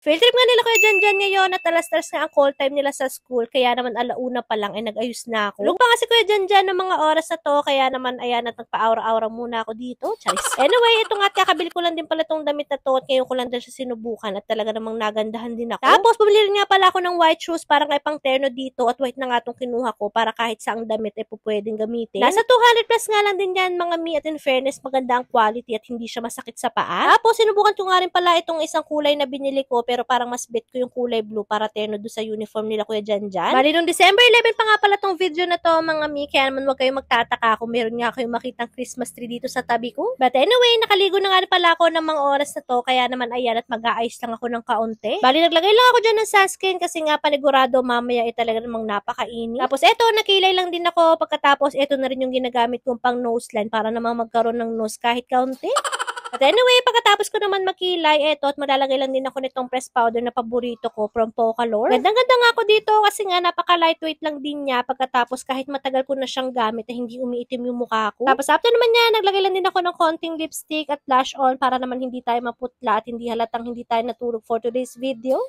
Field trip nga nila Kuya Janjan ngayon at alas-3 nga ang call time nila sa school. Kaya naman alauna pa lang ay nag-ayos na ako. Lug pa nga si Kuya Janjan ng mga oras na to. Kaya naman ayan at nagpa-aura-aura muna ako dito. Charis. Anyway, ito nga kakabili ko lang din pala tong damit na to at ngayon ko lang din siya sinubukan at talaga namang nagandahan din ako. Tapos bumili rin nga pala ako ng white shoes para kay pang terno dito at white na nga tong kinuha ko para kahit saang damit ay pwedeng gamitin. Nasa 200 plus nga lang din yan mga mi at in fairness maganda ang quality at hindi siya masakit sa paa. Tapos sinubukan ko nga rin pala itong isang kulay na binili ko pero parang mas bet ko yung kulay blue para terno doon sa uniform nila Kuya Janjan. Bali nung December 11 pa nga pala tong video na to mga mi, kaya naman huwag kayong magtataka kung meron nga kayong makitang Christmas tree dito sa tabi ko. But anyway, nakaligo na nga rin pala ako ng mga oras na to kaya naman ayan at mag-aayos lang ako ng kaunti. Bali naglagay lang ako dyan ng sunscreen kasi nga panigurado mamaya ay talaga namang napakainit. Tapos eto, nakilay lang din ako pagkatapos eto na rin yung ginagamit kong pang nose line para namang magkaroon ng nose kahit kaunti. But anyway, pagkatapos ko naman makilay, eto, at maglalagay lang din ako nitong press powder na paborito ko from Pocalor. Gandang-ganda nga ako dito kasi nga napaka-lightweight lang din niya pagkatapos kahit matagal ko na siyang gamit na hindi umiitim yung mukha ko. Tapos after naman niya, naglagay lang din ako ng konting lipstick at blush on para naman hindi tayo maputla at hindi halatang hindi tayo natulog for today's video.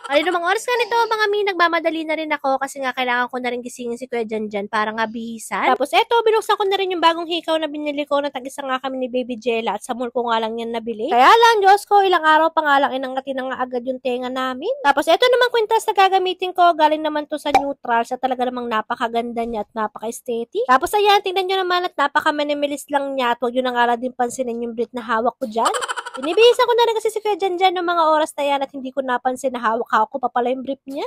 Ay, namang oras nga nito, mga mi, nagmamadali na rin ako kasi nga kailangan ko na rin gisingin si Kuya Janjan para nga bihisan. Tapos eto, binuksan ko na rin yung bagong hikaw na binili ko na tag-isa nga kami ni Baby Jella at sa mall ko nga lang yan nabili. Kaya lang, Diyos ko, ilang araw pa nga lang inangatin na nga agad yung tenga namin. Tapos eto namang kwintas na gagamitin ko, galing naman to sa Neutral, sa talaga namang napakaganda niya at napaka-aesthetic. Tapos ayan, tingnan nyo naman at napaka-minimalist lang niya at huwag nyo na nga lang din pansinin yung brit na hawak ko dyan. Binibihisan ko na rin kasi si Kuya Janjan ng mga oras na yan at hindi ko napansin na hawak ko pa pala yung brief niya.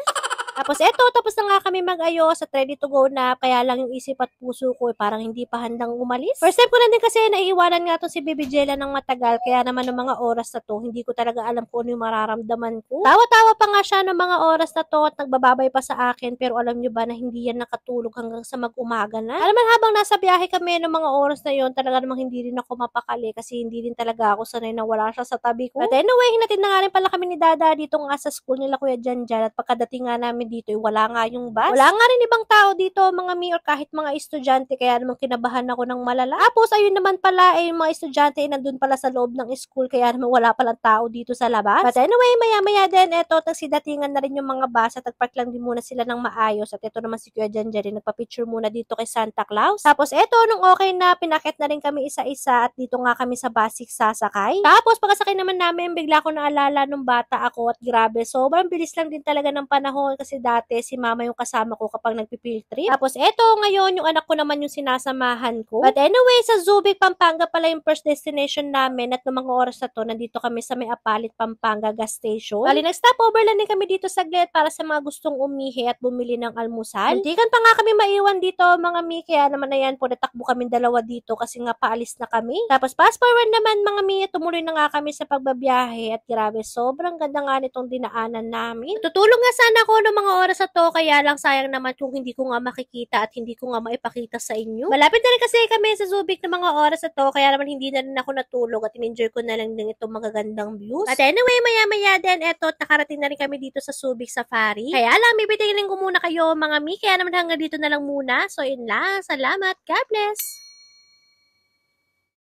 Tapos eto, tapos na nga kami mag-ayos at ready to go na, kaya lang yung isip at puso ko parang hindi pa handang umalis. First time ko na din kasi naiiwanan nga to si Baby Jella ng matagal, kaya naman ng mga oras na to, hindi ko talaga alam kung ano yung mararamdaman ko. Tawa-tawa pa nga siya ng mga oras na to at nagbababay pa sa akin, pero alam nyo ba na hindi yan nakatulog hanggang sa mag-umaga na? Alam mo, habang nasa biyahe kami ng mga oras na yon, talaga namang hindi rin ako mapakali kasi hindi din talaga ako sanay na wala siya sa tabi ko. But anyway, hinatid na nga rin pala kami ni Dada dito nga sa school nila Kuya Janjan at pagkadating nga namin dito, wala nga yung bus. Wala nga rin ibang tao dito, mga mi, or kahit mga estudyante, kaya naman kinabahan ako ng malala. Tapos, ayun naman pala, yung mga estudyante ay nandun pala sa loob ng school, kaya naman wala palang tao dito sa labas. But anyway, maya-maya din, eto, tagsidatingan na rin yung mga bus at nagpark lang din muna sila ng maayos. At eto naman si Kuya Janjan rin, nagpa-picture muna dito kay Santa Claus. Tapos, eto, nung okay na, pinakit na rin kami isa-isa at dito nga kami sa basic sasakay. Tapos, pagkasakay naman namin, bigla ko naalala nung bata ako at grabe, sobrang bilis lang din talaga ng panahon kasi dati si mama yung kasama ko kapag nagpi-field trip. Tapos eto, ngayon yung anak ko naman yung sinasamahan ko. But anyway, sa Subic, Pampanga pala yung first destination namin at ng mga oras na to, nandito kami sa May Apalit, Pampanga gas station. Bali, nag-stop over lang din kami dito saglit para sa mga gustong umihi at bumili ng almusal. Muntikan pa nga kami maiwan dito mga mi, kaya naman na yan po, natakbo kami dalawa dito kasi nga paalis na kami. Tapos fast forward naman mga mi, tumuloy na nga kami sa pagbabiyahe at grabe, sobrang ganda nga nitong dinaanan namin. Tutulong nga sana ako ng mga oras sa to, kaya lang sayang naman kung hindi ko nga makikita at hindi ko nga maipakita sa inyo. Malapit na rin kasi kami sa Subic ng mga oras na to, kaya naman hindi na rin ako natulog at in-enjoy ko na lang din itong magagandang views. But anyway, maya-maya din, eto, nakarating na rin kami dito sa Subic Safari. Kaya lang, bibitayin ko muna kayo mga mi, kaya naman hanggang dito na lang muna. So, yun lang. Salamat. God bless!